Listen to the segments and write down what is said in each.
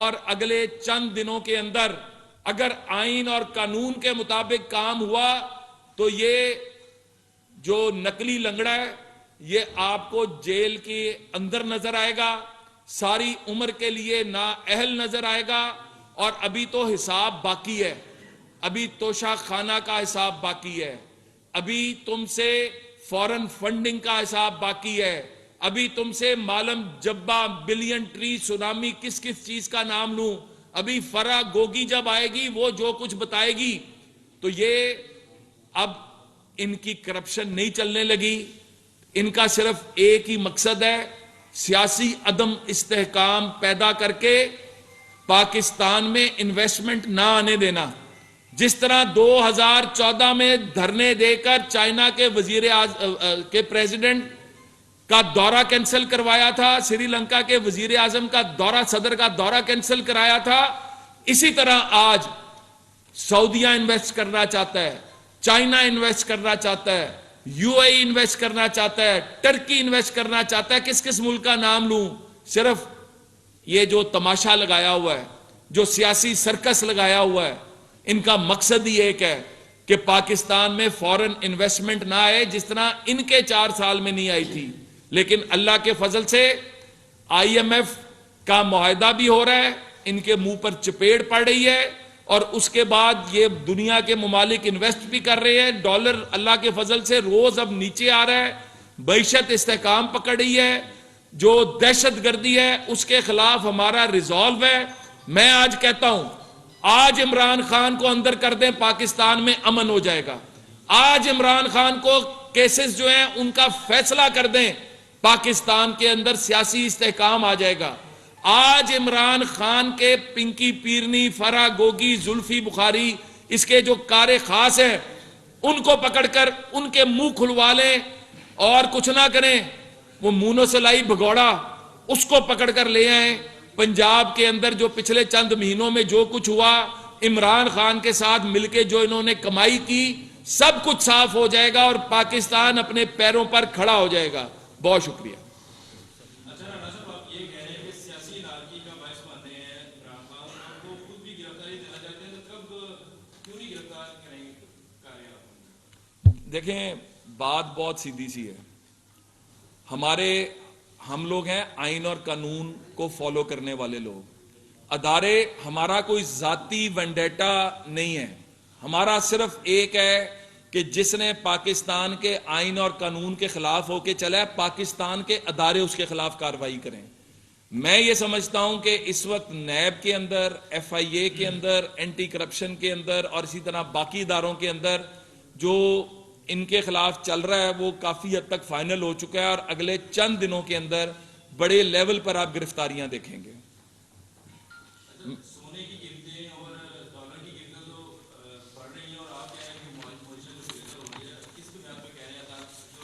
اور اگلے چند دنوں کے اندر اگر آئین اور قانون کے مطابق کام ہوا تو یہ جو نقلی لنگڑا ہے یہ آپ کو جیل کے اندر نظر آئے گا، ساری عمر کے لیے نااہل نظر آئے گا، اور ابھی تو حساب باقی ہے، ابھی توشہ خانہ کا حساب باقی ہے، ابھی تم سے فورن فنڈنگ کا حساب باقی ہے، ابھی تم سے مالم جبا بلین ٹری سونامی کس کس چیز کا نام لوں، ابھی فرا گوگی جب آئے گی وہ جو کچھ بتائے گی، تو یہ اب ان کی کرپشن نہیں چلنے لگی، ان کا صرف ایک ہی مقصد ہے، سیاسی عدم استحکام پیدا کر کے پاکستان میں انویسٹمنٹ نہ آنے دینا۔ جس طرح 2014 میں دھرنے دے کر چائنا کے کے پریزیڈنٹ کا دورہ کینسل کروایا تھا، سری لنکا کے وزیر اعظم کا دورہ، صدر کا دورہ کینسل کرایا تھا، اسی طرح آج سعودیہ انویسٹ کرنا چاہتا ہے، چائنا انویسٹ کرنا چاہتا ہے، یو اے ای انویسٹ کرنا چاہتا ہے، ٹرکی انویسٹ کرنا چاہتا ہے، کس کس ملک کا نام لوں؟ صرف یہ جو تماشا لگایا ہوا ہے، جو سیاسی سرکس لگایا ہوا ہے، ان کا مقصد ہی ایک ہے کہ پاکستان میں فورن انویسٹمنٹ نہ آئے، جس طرح ان کے 4 سال میں نہیں آئی تھی۔ لیکن اللہ کے فضل سے آئی ایم ایف کا معاہدہ بھی ہو رہا ہے، ان کے منہ پر چپیڑ پڑ رہی ہے، اور اس کے بعد یہ دنیا کے ممالک انویسٹ بھی کر رہے ہیں، ڈالر اللہ کے فضل سے روز اب نیچے آ رہا ہے، معیشت استحکام پکڑ رہی ہے، جو دہشت گردی ہے اس کے خلاف ہمارا ریزالو ہے۔ میں آج کہتا ہوں، آج عمران خان کو اندر کر دیں، پاکستان میں امن ہو جائے گا۔ آج عمران خان کو کیسز جو ہیں ان کا فیصلہ کر دیں، پاکستان کے اندر سیاسی استحکام آ جائے گا۔ آج عمران خان کے پنکی پیرنی، فرا گوگی، زلفی بخاری، اس کے جو کار خاص ہیں، ان کو پکڑ کر ان کے منہ کھلوا لیں اور کچھ نہ کریں، وہ مونو سلائی بھگوڑا اس کو پکڑ کر لے آئیں۔ پنجاب کے اندر جو پچھلے چند مہینوں میں جو کچھ ہوا، عمران خان کے ساتھ مل کے جو انہوں نے کمائی کی، سب کچھ صاف ہو جائے گا اور پاکستان اپنے پیروں پر کھڑا ہو جائے گا۔ بہت شکریہ۔ دیکھیں، بات بہت سیدھی سی ہے، ہم لوگ ہیں آئین اور قانون کو فالو کرنے والے لوگ، ادارے، ہمارا کوئی ذاتی وینڈیٹا نہیں ہے، ہمارا صرف ایک ہے کہ جس نے پاکستان کے آئین اور قانون کے خلاف ہو کے چلا ہے، پاکستان کے ادارے اس کے خلاف کارروائی کریں۔ میں یہ سمجھتا ہوں کہ اس وقت نیب کے اندر، ایف آئی اے کے اندر، اینٹی کرپشن کے اندر اور اسی طرح باقی اداروں کے اندر جو ان کے خلاف چل رہا ہے وہ کافی حد تک فائنل ہو چکا ہے، اور اگلے چند دنوں کے اندر بڑے لیول پر آپ گرفتاریاں دیکھیں گے۔ سونے کی قیمتیں اور ڈالر کی قیمتیں تو بڑھ رہی ہیں، اور آپ کہہ رہے ہیں کہ معیشت جو بہتر ہو رہی ہے، اس کے بارے میں کہہ رہا تھا جو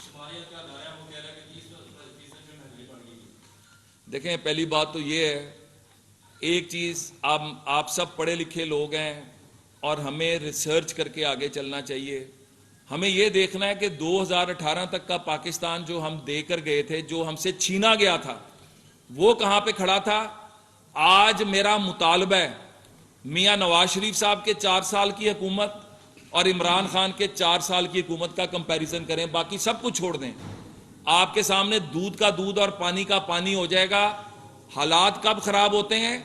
شماریت کا ادارہ ہے وہ کہہ رہا ہے کہ 30% جو مہنگائی بڑھ گئی ہے۔ دیکھیں، پہلی بات تو یہ ہے، ایک چیز آپ سب پڑھے لکھے لوگ ہیں اور ہمیں ریسرچ کر کے آگے چلنا چاہیے۔ ہمیں یہ دیکھنا ہے کہ 2018 تک کا پاکستان جو ہم دے کر گئے تھے، جو ہم سے چھینا گیا تھا، وہ کہاں پہ کھڑا تھا۔ آج میرا مطالبہ ہے، میاں نواز شریف صاحب کے 4 سال کی حکومت اور عمران خان کے 4 سال کی حکومت کا کمپیریزن کریں، باقی سب کچھ چھوڑ دیں، آپ کے سامنے دودھ کا دودھ اور پانی کا پانی ہو جائے گا۔ حالات کب خراب ہوتے ہیں؟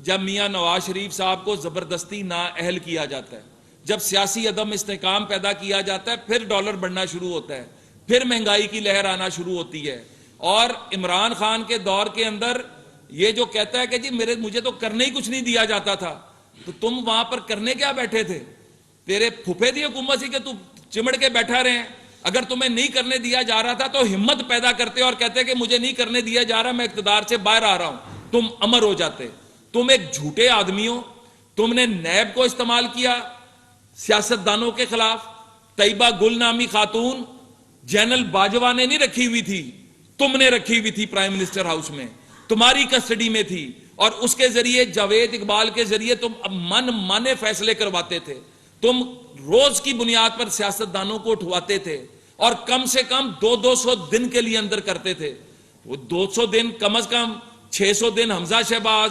جب میاں نواز شریف صاحب کو زبردستی نااہل کیا جاتا ہے، جب سیاسی عدم استحکام پیدا کیا جاتا ہے، پھر ڈالر بڑھنا شروع ہوتا ہے، پھر مہنگائی کی لہر آنا شروع ہوتی ہے۔ اور عمران خان کے دور کے اندر یہ جو کہتا ہے کہ جی مجھے تو کرنے ہی کچھ نہیں دیا جاتا تھا، تو تم وہاں پر کرنے کیا بیٹھے تھے؟ تیرے پھپھے دی حکومت سی کہ تو چمڑ کے بیٹھا رہے ہیں؟ اگر تمہیں نہیں کرنے دیا جا رہا تھا تو ہمت پیدا کرتے اور کہتے کہ مجھے نہیں کرنے دیا جا رہا، میں اقتدار سے باہر آ رہا ہوں، تم امر ہو جاتے۔ تم ایک جھوٹے آدمی ہو، تم نے نیب کو استعمال کیا سیاستدانوں کے خلاف۔ طیبہ گل نامی خاتون جنرل باجوہ نے نہیں رکھی ہوئی تھی، تم نے رکھی ہوئی تھی، پرائم منسٹر ہاؤس میں تمہاری کسٹڈی میں تھی، اور اس کے ذریعے جاوید اقبال کے ذریعے تم من مانے فیصلے کرواتے تھے، تم روز کی بنیاد پر سیاستدانوں کو اٹھواتے تھے، اور کم سے کم 200 دن کے لیے اندر کرتے تھے۔ وہ 200 دن کم از کم 600 دن حمزہ شہباز،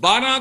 12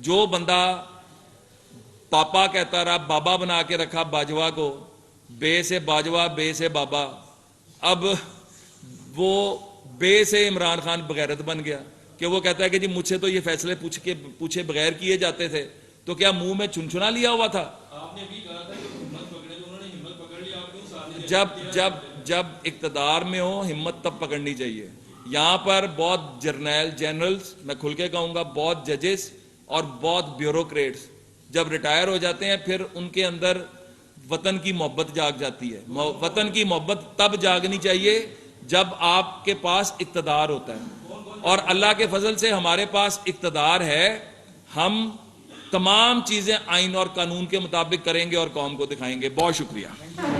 جو بندہ پاپا کہتا رہا، بابا بنا کے رکھا باجوہ کو، بے سے باجوہ بے سے بابا، اب وہ بے سے عمران خان بغیرت بن گیا کہ وہ کہتا ہے کہ جی مجھ سے تو یہ فیصلے پوچھے بغیر کیے جاتے تھے، تو کیا منہ میں چنچنا لیا ہوا تھا؟ آپ نے بھی کہا تھا کہ ہمت پکڑے، تو انہوں نے ہمت پکڑ لی، آپ کیوں ساتھ نہیں دے؟ جب اقتدار میں ہو ہمت تب پکڑنی چاہیے. یہاں پر بہت جنرلز، میں کھل کے کہوں گا، بہت ججز اور بہت بیوروکریٹس جب ریٹائر ہو جاتے ہیں پھر ان کے اندر وطن کی محبت جاگ جاتی ہے. وطن کی محبت تب جاگنی چاہیے جب آپ کے پاس اقتدار ہوتا ہے، اور اللہ کے فضل سے ہمارے پاس اقتدار ہے. ہم تمام چیزیں آئین اور قانون کے مطابق کریں گے اور قوم کو دکھائیں گے. بہت شکریہ.